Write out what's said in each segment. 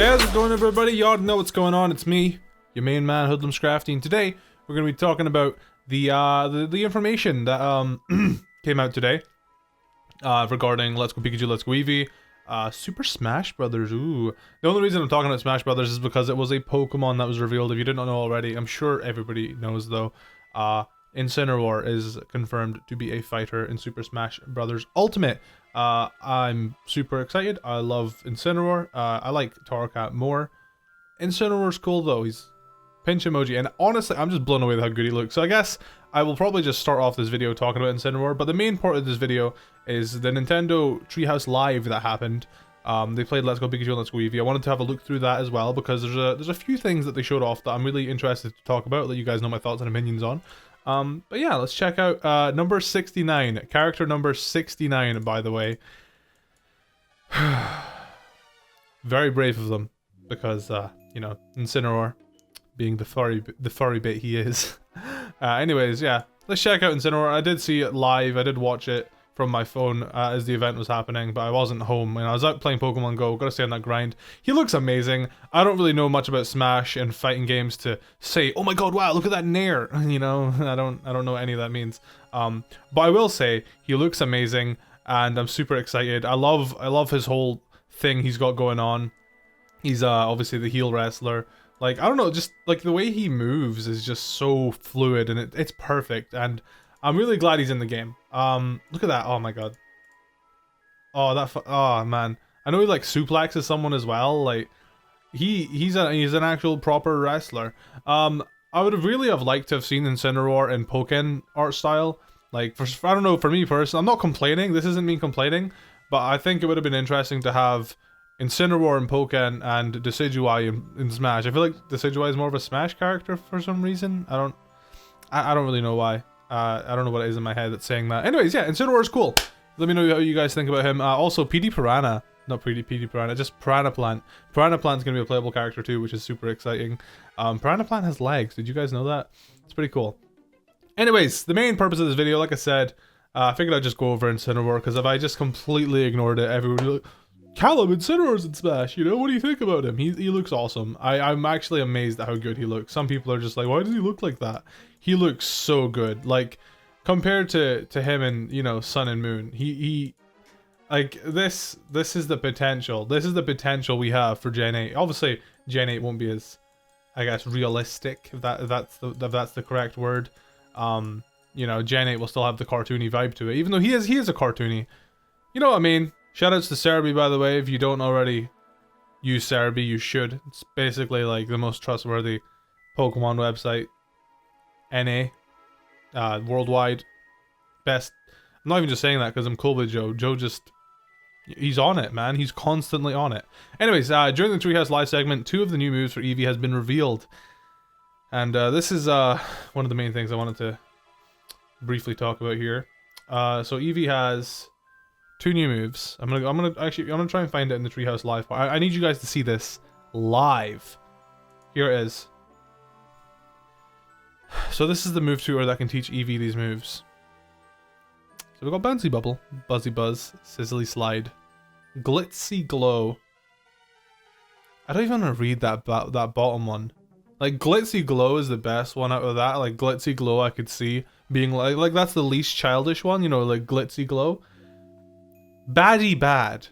How's it going, everybody? You all know what's going on. It's me, your main man, HoodlumScrafty, and today we're going to be talking about the information that came out today regarding Let's Go Pikachu, Let's Go Eevee, Super Smash Brothers. Ooh, the only reason I'm talking about Smash Brothers is because it was a Pokemon that was revealed. If you didn't know already, I'm sure everybody knows though. Incineroar is confirmed to be a fighter in Super Smash Brothers Ultimate. I'm super excited. I love Incineroar. I like Torracat more. Incineroar's cool though. He's pinch emoji, and honestly, I'm just blown away with how good he looks. So I guess I will probably just start off this video talking about Incineroar, but the main part of this video is the Nintendo Treehouse Live that happened. They played Let's Go Pikachu and Let's Go Eevee. I wanted to have a look through that as well because there's a few things that they showed off that I'm really interested to talk about, let you guys know my thoughts and opinions on. But yeah, let's check out number 69, character number 69, by the way. Very brave of them because you know, Incineroar being the furry bit he is. Anyways, yeah, let's check out Incineroar. I did see it live. I did watch it from my phone as the event was happening, but I wasn't home and I was out playing Pokemon Go. Gotta stay on that grind. He looks amazing. I don't really know much about Smash and fighting games to say, oh my god, wow, look at that Nair. You know, I don't know what any of that means. But I will say he looks amazing and I'm super excited. I love his whole thing he's got going on. He's obviously the heel wrestler. Like, I don't know, just like the way he moves is just so fluid and it's perfect, and I'm really glad he's in the game. Look at that. Oh my god. Oh, oh man. I know he like suplexes someone as well. Like he's an actual proper wrestler. I would have really liked to have seen Incineroar in Pokken art style. Like I don't know, for me personally, I'm not complaining. This isn't me complaining, but I think it would have been interesting to have Incineroar in Pokken and Decidueye in Smash. I feel like Decidueye is more of a Smash character for some reason. I don't really know why. I don't know what it is in my head that's saying that. Anyways, yeah, Incineroar is cool. Let me know how you guys think about him. Also, PD Piranha. Not PD Piranha, just Piranha Plant. Piranha Plant's going to be a playable character too, which is super exciting. Piranha Plant has legs. Did you guys know that? It's pretty cool. Anyways, the main purpose of this video, like I said, I figured I'd just go over Incineroar, because if I just completely ignored it, everybody would be like, Callum, Incineroar's in Smash, you know, what do you think about him? He looks awesome. I'm actually amazed at how good he looks. Some people are just like, why does he look like that? He looks so good. Like, compared to him and, you know, Sun and Moon, he like, this is the potential. This is the potential we have for Gen 8. Obviously, Gen 8 won't be as, I guess, realistic, if that's the correct word. You know, Gen 8 will still have the cartoony vibe to it, even though he is a cartoony. You know what I mean? Shoutouts to Cerebi, by the way. If you don't already use Cerebi, you should. It's basically like the most trustworthy Pokemon website. NA. Worldwide. Best. I'm not even just saying that because I'm cool with Joe. Joe just... he's on it, man. He's constantly on it. Anyways, during the Treehouse Live segment, 2 of the new moves for Eevee has been revealed. And this is one of the main things I wanted to briefly talk about here. So Eevee has 2 new moves. I'm gonna try and find it in the Treehouse Live. I need you guys to see this live. Here it is. So this is the move tutor that can teach Eevee these moves. So we've got Bouncy Bubble, Buzzy Buzz, Sizzly Slide, Glitzy Glow. I don't even want to read that bottom one. Like, Glitzy Glow is the best one out of that. Like, Glitzy Glow I could see being like that's the least childish one, you know, like Glitzy Glow. Baddy Bad.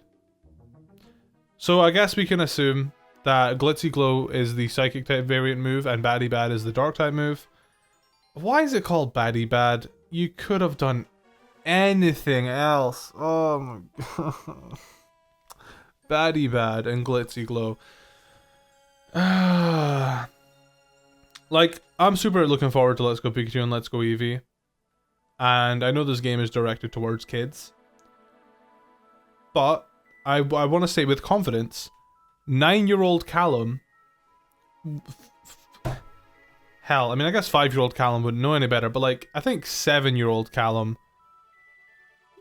So I guess we can assume that Glitzy Glow is the psychic type variant move and Baddy Bad is the dark type move. Why is it called Baddy Bad? You could have done anything else. Oh my god. Baddy Bad and Glitzy Glow. Like, I'm super looking forward to Let's Go Pikachu and Let's Go Eevee. And I know this game is directed towards kids. But I want to say with confidence, 9-year-old Callum... hell, I mean, I guess 5-year-old Callum wouldn't know any better, but like, I think 7-year-old Callum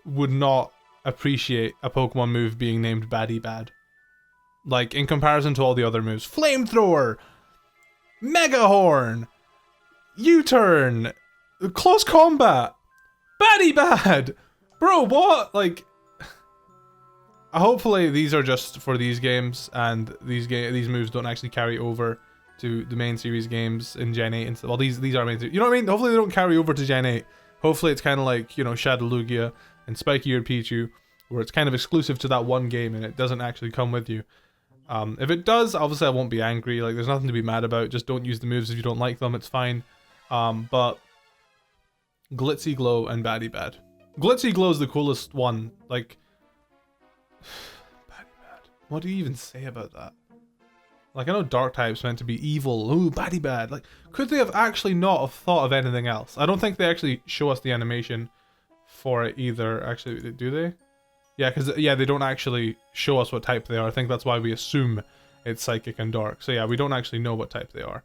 would not appreciate a Pokemon move being named Baddy Bad. Like, in comparison to all the other moves. Flamethrower! Mega Horn! U-turn! Close Combat! Baddy Bad! Bro, what? Like... hopefully these are just for these games, and these moves don't actually carry over to the main series games in Gen 8. Well, these are main series. You know what I mean? Hopefully they don't carry over to Gen 8. Hopefully it's kind of like, you know, Shadow Lugia and Spiky-Eared Pichu, where it's kind of exclusive to that one game and it doesn't actually come with you. If it does, obviously I won't be angry. Like, there's nothing to be mad about. Just don't use the moves if you don't like them. It's fine. But Glitzy Glow and Baddy Bad. Glitzy Glow is the coolest one. Like, Baddy Bad. What do you even say about that? Like, I know Dark type's meant to be evil. Ooh, Baddy Bad. Like, could they have actually not have thought of anything else? I don't think they actually show us the animation for it either. Actually, do they? Yeah, because, yeah, they don't actually show us what type they are. I think that's why we assume it's Psychic and Dark. So, yeah, we don't actually know what type they are.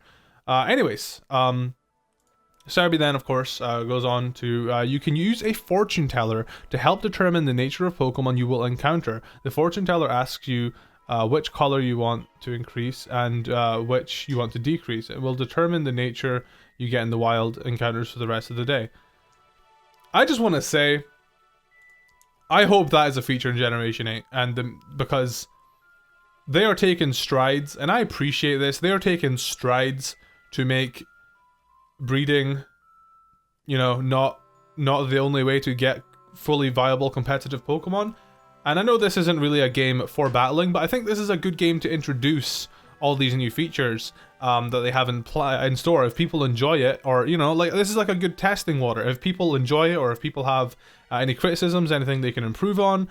Anyways, Starby then, of course, goes on to, you can use a fortune teller to help determine the nature of Pokemon you will encounter. The fortune teller asks you which color you want to increase and which you want to decrease. It will determine the nature you get in the wild encounters for the rest of the day. I just want to say, I hope that is a feature in Generation 8, and because they are taking strides, and I appreciate this, they are taking strides to make breeding, you know, not the only way to get fully viable competitive Pokemon. And I know this isn't really a game for battling, but I think this is a good game to introduce all these new features that they have in store. If people enjoy it, or, you know, like, this is like a good testing water. If people enjoy it, or if people have any criticisms, anything they can improve on,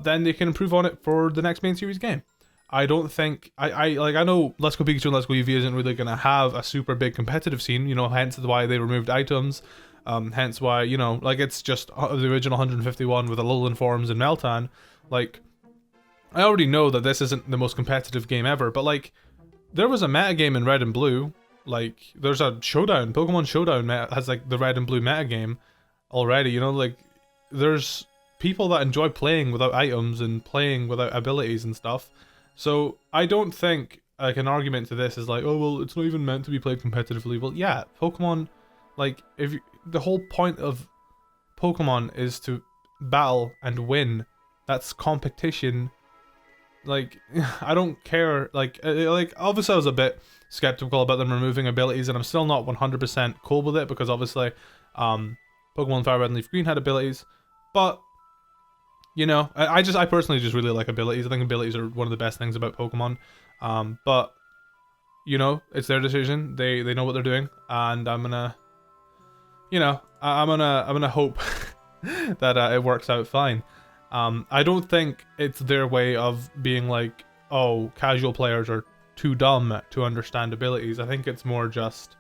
then they can improve on it for the next main series game. I don't think, I know Let's Go Pikachu and Let's Go Eevee isn't really going to have a super big competitive scene, you know, hence why they removed items, hence why, you know, like, it's just the original 151 with Alolan forms and Meltan. Like, I already know that this isn't the most competitive game ever, but, like, there was a meta game in Red and Blue. Like, there's a Showdown, Pokemon Showdown has, like, the Red and Blue meta game already, you know, like, there's people that enjoy playing without items and playing without abilities and stuff. So I don't think, like, an argument to this is like, oh, well, it's not even meant to be played competitively. Well, yeah, Pokemon, like, the whole point of Pokemon is to battle and win. That's competition. Like, I don't care. Like, obviously I was a bit skeptical about them removing abilities, and I'm still not 100% cool with it, because obviously Pokemon Fire Red and Leaf Green had abilities, but, you know, I personally just really like abilities. I think abilities are one of the best things about Pokemon. But, you know, it's their decision. They know what they're doing, and I'm gonna, you know, I'm gonna hope that it works out fine. I don't think it's their way of being like, oh, casual players are too dumb to understand abilities. I think it's more just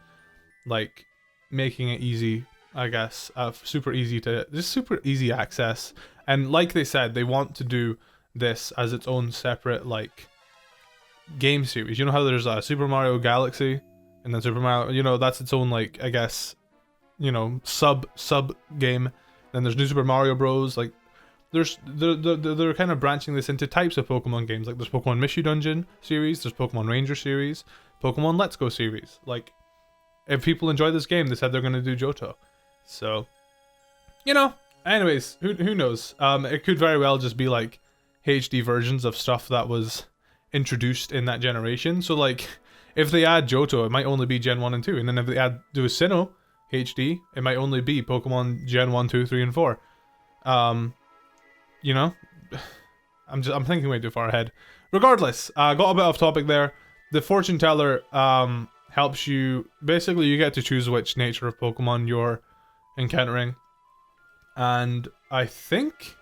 like making it easy, I guess, super easy access. And like they said, they want to do this as its own separate, like, game series. You know how there's a Super Mario Galaxy, and then Super Mario, you know, that's its own, like, I guess, you know, sub game. Then there's New Super Mario Bros. Like, they're kind of branching this into types of Pokemon games. Like, there's Pokemon Mishu Dungeon series, there's Pokemon Ranger series, Pokemon Let's Go series. Like, if people enjoy this game, they said they're going to do Johto. So, you know, anyways, who knows? It could very well just be like HD versions of stuff that was introduced in that generation. So, like, if they add Johto, it might only be Gen 1 and 2. And then if they do a Sinnoh HD, it might only be Pokemon Gen 1, 2, 3, and 4. You know, I'm thinking way too far ahead. Regardless, got a bit off topic there. The fortune teller helps you, basically you get to choose which nature of Pokemon you're encountering. And I think,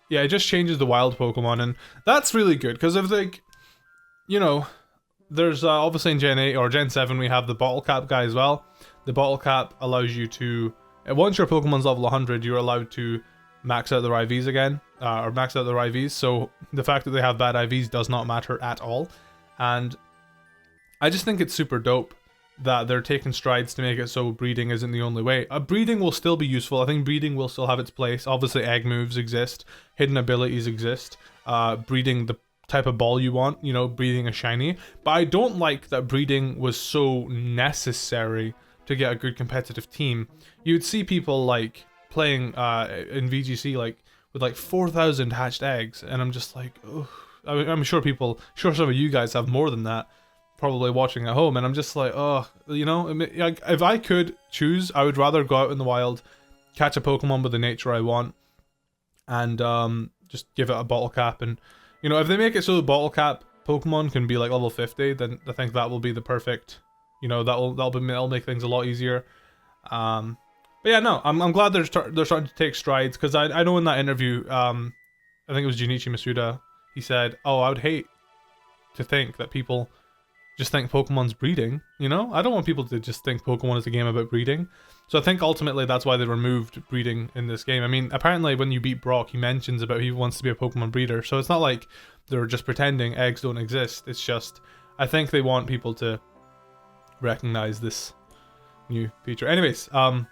yeah, it just changes the wild Pokemon, and that's really good, because if, like, you know, there's obviously in Gen 8 or Gen 7 we have the bottle cap guy as well. The bottle cap allows you to, once your Pokemon's level 100, you're allowed to max out their IVs again, or max out their IVs, so the fact that they have bad IVs does not matter at all. And I just think it's super dope that they're taking strides to make it so breeding isn't the only way. Breeding will still be useful. I think breeding will still have its place. Obviously egg moves exist, hidden abilities exist, breeding the type of ball you want, you know, breeding a shiny. But I don't like that breeding was so necessary to get a good competitive team. You'd see people like playing in VGC, like with like 4,000 hatched eggs, and I'm just like, ugh. I mean, I'm sure some of you guys have more than that, probably watching at home, and I'm just like, oh, you know, like, if I could choose, I would rather go out in the wild, catch a Pokemon with the nature I want, and just give it a bottle cap. And you know, if they make it so the bottle cap Pokemon can be like level 50, then I think that will be the perfect, you know, that'll make things a lot easier. But yeah, no, I'm glad they're starting to take strides, because I know in that interview, I think it was Junichi Masuda, he said, oh, I would hate to think that people just think Pokemon's breeding, you know? I don't want people to just think Pokemon is a game about breeding. So I think ultimately that's why they removed breeding in this game. I mean, apparently when you beat Brock, he mentions about he wants to be a Pokemon breeder, so it's not like they're just pretending eggs don't exist. It's just, I think they want people to recognize this new feature. Anyways, so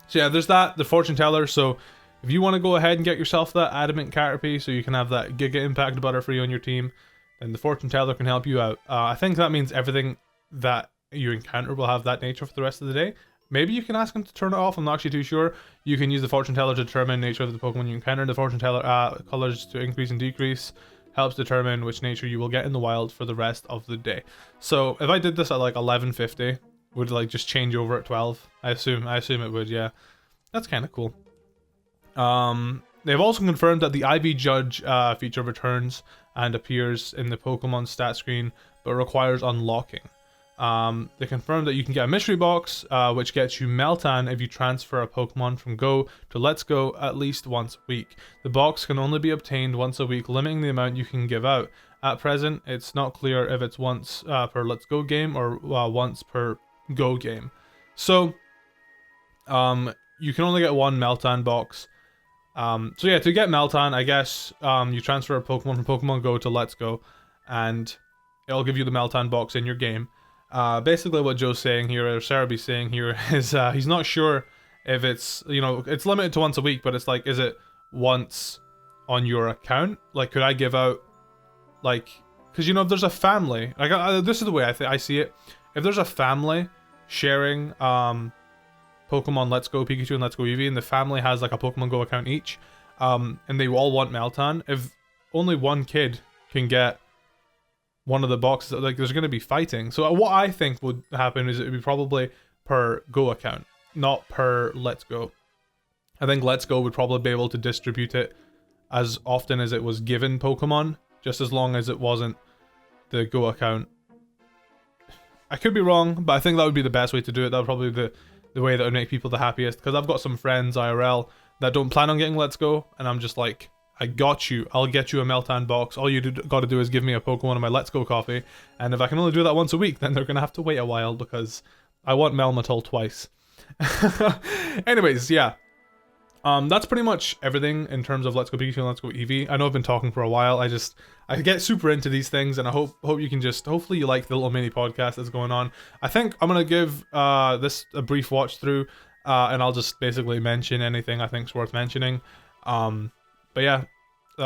yeah, there's that, the fortune teller. So if you want to go ahead and get yourself that adamant Caterpie so you can have that Giga Impact Butterfree on your team, then the fortune teller can help you out. I think that means everything that you encounter will have that nature for the rest of the day. Maybe you can ask him to turn it off, I'm not actually too sure. You can use the fortune teller to determine nature of the Pokemon you encounter. The fortune teller colors to increase and decrease helps determine which nature you will get in the wild for the rest of the day. So if I did this at like 11:50, would like just change over at 12? I assume it would, yeah. That's kind of cool. They've also confirmed that the Ivy Judge feature returns and appears in the Pokemon stat screen, but requires unlocking. They confirmed that you can get a mystery box, which gets you Meltan if you transfer a Pokemon from Go to Let's Go at least once a week. The box can only be obtained once a week, limiting the amount you can give out. At present, it's not clear if it's once per Let's Go game or once per Go game. So, you can only get one Meltan box. So yeah, to get Meltan, I guess you transfer a Pokemon from Pokemon Go to Let's Go, and it'll give you the Meltan box in your game. Basically what Joe's saying here, or Cerebee's saying here, is he's not sure if it's, you know, it's limited to once a week, but it's like, is it once on your account? Like, could I give out, like, because, you know, if there's a family, like, this is the way I see it. If there's a family sharing Pokemon Let's Go Pikachu and Let's Go Eevee, and the family has like a Pokemon Go account each, and they all want Meltan, if only one kid can get one of the boxes, like, there's going to be fighting. So what I think would happen is it would be probably per Go account, not per Let's Go. I think Let's Go would probably be able to distribute it as often as it was given Pokemon, just as long as it wasn't the Go account. I could be wrong, but I think that would be the best way to do it. That would probably be the way that would make people the happiest, because I've got some friends IRL that don't plan on getting Let's Go, and I'm just like, I got you, I'll get you a Meltan box, all you gotta do is give me a Pokemon in my Let's Go copy, and if I can only do that once a week, then they're gonna have to wait a while, because I want Melmetal twice. Anyways, yeah. That's pretty much everything in terms of Let's Go Pikachu and Let's Go Eevee. I know I've been talking for a while. I get super into these things, and I hope you can hopefully you like the little mini podcast that's going on. I think I'm gonna give this a brief watch through, and I'll just basically mention anything I think's worth mentioning. But yeah,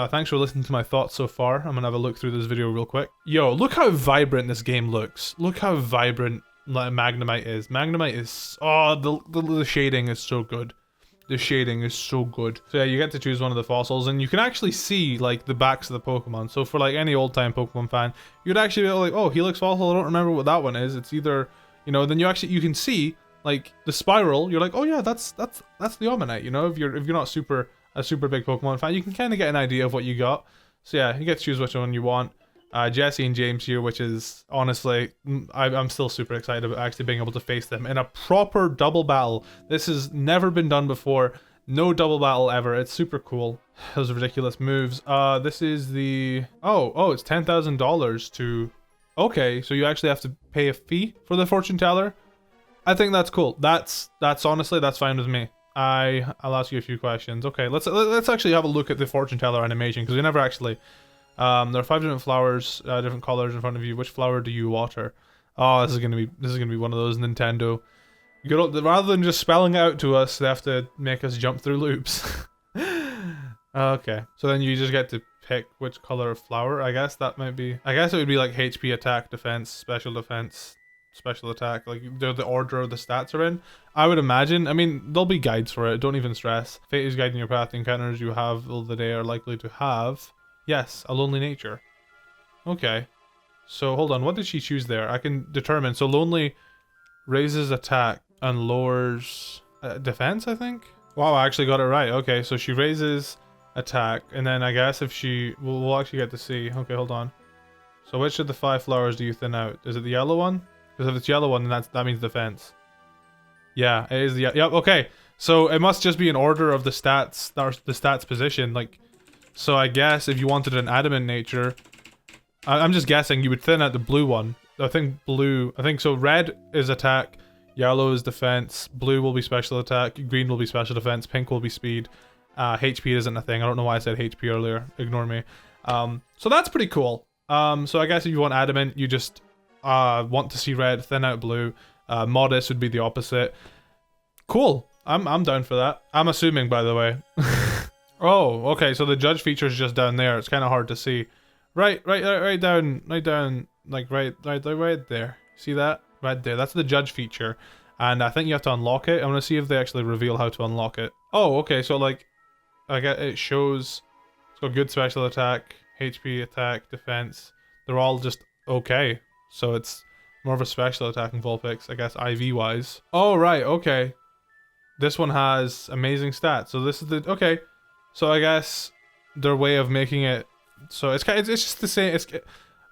thanks for listening to my thoughts so far. I'm gonna have a look through this video real quick. Yo, look how vibrant this game looks. Look how vibrant Magnemite is. Magnemite is, oh, the shading is so good. The shading is so good. So yeah, you get to choose one of the fossils, and you can actually see like the backs of the Pokemon. So for like any old time Pokemon fan, you'd actually be like, oh, Helix Fossil, I don't remember what that one is. It's either, you know, then you can see like the spiral. You're like, oh yeah, that's the Omanyte. You know, if you're not a super big Pokemon fan, you can kind of get an idea of what you got. So yeah, you get to choose which one you want. Jesse and James here, which is honestly, I'm still super excited about actually being able to face them in a proper double battle. This has never been done before. No double battle ever. It's super cool. Those ridiculous moves. This is the, oh, it's $10,000 to, okay, so you actually have to pay a fee for the fortune teller. I think that's cool. That's honestly, that's fine with me. I'll ask you a few questions. Okay, let's actually have a look at the fortune teller animation, because we never actually. There are 5 different flowers, different colors in front of you. Which flower do you water? Oh, this is gonna be one of those Nintendo. Rather than just spelling it out to us, they have to make us jump through loops. Okay, so then you just get to pick which color of flower. I guess that might be. I guess it would be like HP, attack, defense, special defense, special attack, like the order of the stats are in. I would imagine. I mean, there'll be guides for it. Don't even stress. Fate is guiding your path. The encounters you have all the day are likely to have. Yes, a lonely nature. Okay. So hold on. What did she choose there? I can determine. So lonely raises attack and lowers defense, I think. Wow, I actually got it right. Okay, so she raises attack, and then I guess if she... We'll actually get to see. Okay, hold on. So which of the 5 flowers do you thin out? Is it the yellow one? Because if it's yellow one, then that means defense. Yeah, it is the... Yep, okay. So it must just be in order of the stats, the stats position. Like, so I guess if you wanted an adamant nature... I'm just guessing you would thin out the blue one. I think so red is attack, yellow is defense, blue will be special attack, green will be special defense, pink will be speed. HP isn't a thing. I don't know why I said HP earlier. Ignore me. So that's pretty cool. So I guess if you want adamant, you just want to see red, thin out blue. Modest would be the opposite. Cool. I'm down for that. I'm assuming, by the way. Oh, okay. So the judge feature is just down there. It's kind of hard to see. Right down, like right there. See that? Right there. That's the judge feature. And I think you have to unlock it. I want to see if they actually reveal how to unlock it. Oh, okay. So like, I get it shows it's got good special attack, HP attack, defense. They're all just okay. So it's more of a special attack in Vulpix, I guess, IV wise. Oh, right. Okay. This one has amazing stats. So this is the, okay. So I guess their way of making it, so it's just the same.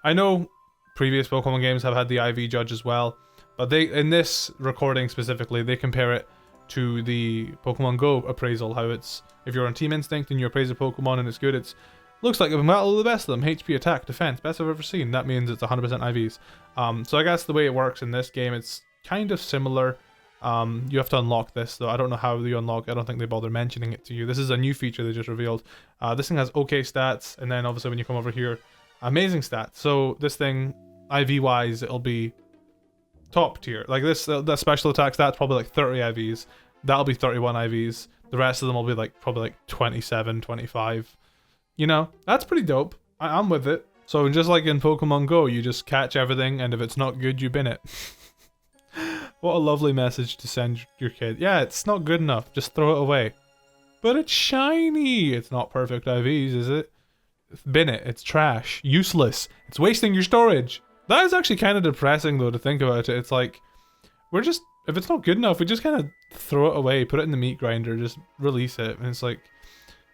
I know previous Pokemon games have had the IV judge as well, but they, in this recording specifically, they compare it to the Pokemon Go appraisal, how it's, if you're on Team Instinct and you appraise a Pokemon and it's good, it's looks like a battle of the best of them, HP, attack, defense, best I've ever seen. That means it's 100% IVs. So I guess the way it works in this game, it's kind of similar. You have to unlock this, though. I don't know how you unlock it. I don't think they bother mentioning it to you. This is a new feature they just revealed. This thing has okay stats, and then obviously when you come over here, amazing stats. So this thing, IV wise, it'll be top tier. Like this, that special attack stat's probably like 30 IVs. That'll be 31 IVs. The rest of them will be like probably like 27, 25. You know, that's pretty dope. I'm with it. So just like in Pokemon Go, you just catch everything, and if it's not good, you bin it. What a lovely message to send your kid. Yeah, it's not good enough. Just throw it away. But it's shiny. It's not perfect IVs, is it? Bin it. It's trash. Useless. It's wasting your storage. That is actually kind of depressing, though, to think about it. It's like, we're just, if it's not good enough, we just kind of throw it away, put it in the meat grinder, just release it. And it's like,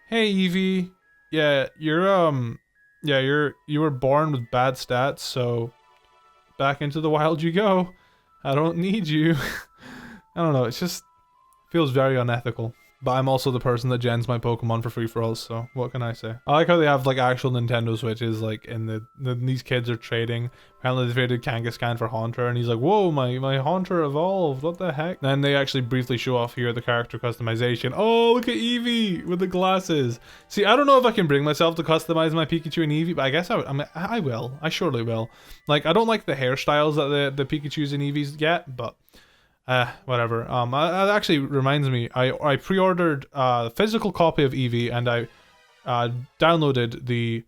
hey, Eevee, yeah, you were born with bad stats, so back into the wild you go. I don't need you. I don't know, it's just feels very unethical. But I'm also the person that gens my Pokemon for free-for-alls, so what can I say? I like how they have like actual Nintendo Switches, like in these kids are trading. Apparently they traded Kangaskhan for Haunter, and he's like, whoa, my Haunter evolved, what the heck? Then they actually briefly show off here the character customization. Oh, look at Eevee with the glasses. See, I don't know if I can bring myself to customize my Pikachu and Eevee, but I guess I will. I surely will. Like, I don't like the hairstyles that the Pikachus and Eevees get, but whatever. That actually reminds me, I pre-ordered a physical copy of Eevee, and I downloaded the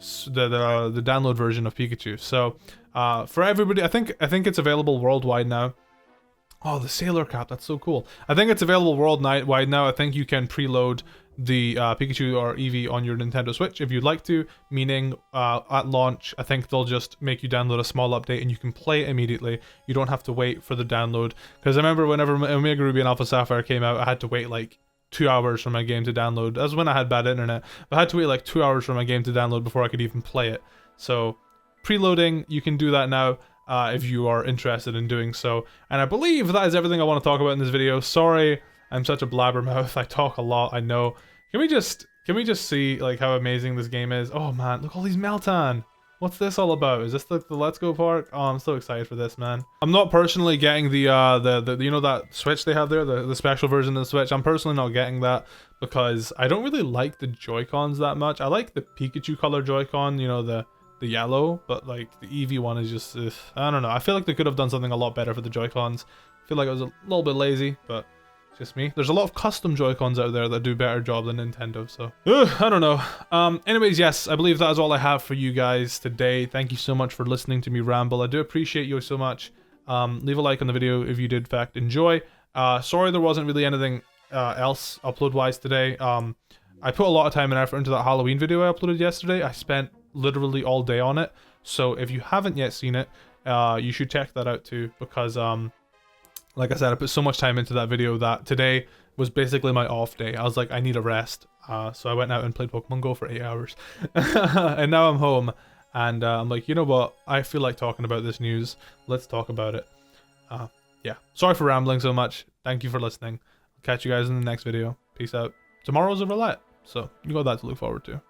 download version of Pikachu. So for everybody, I think it's available worldwide now. Oh, the Sailor Cap, that's so cool. I think it's available worldwide now. I think you can preload the Pikachu or Eevee on your Nintendo Switch if you'd like to, meaning at launch, I think they'll just make you download a small update and you can play it immediately. You don't have to wait for the download. Because I remember whenever Omega Ruby and Alpha Sapphire came out, I had to wait like 2 hours for my game to download. That's when I had bad internet. But I had to wait like 2 hours for my game to download before I could even play it. So preloading, you can do that now. If you are interested in doing so. And I believe that is everything I want to talk about in this video. Sorry, I'm such a blabbermouth. I talk a lot, I know. Can we just see like how amazing this game is? Oh man, look, all these Meltan. What's this all about? Is this the Let's Go Park? Oh, I'm so excited for this, man. I'm not personally getting the you know that Switch they have there, the special version of the Switch. I'm personally not getting that because I don't really like the Joy-Cons that much. I like the Pikachu color Joy-Con, you know, the yellow, but like the Eevee one is just I don't know. I feel like they could have done something a lot better for the Joy-Cons. I feel like it was a little bit lazy, but it's just me. There's a lot of custom Joy-Cons out there that do a better job than Nintendo, so I don't know. Anyways, yes, I believe that is all I have for you guys today. Thank you so much for listening to me ramble. I do appreciate you so much. Leave a like on the video if you did in fact enjoy. Sorry there wasn't really anything else upload-wise today. I put a lot of time and effort into that Halloween video I uploaded yesterday. I spent literally all day on it. So if you haven't yet seen it, you should check that out too, because like I said, I put so much time into that video that today was basically my off day. I was like, I need a rest. So I went out and played Pokemon Go for 8 hours. And now I'm home. And I'm like, you know what? I feel like talking about this news. Let's talk about it. Yeah. Sorry for rambling so much. Thank you for listening. Catch you guys in the next video. Peace out. Tomorrow's a roulette, so you got that to look forward to.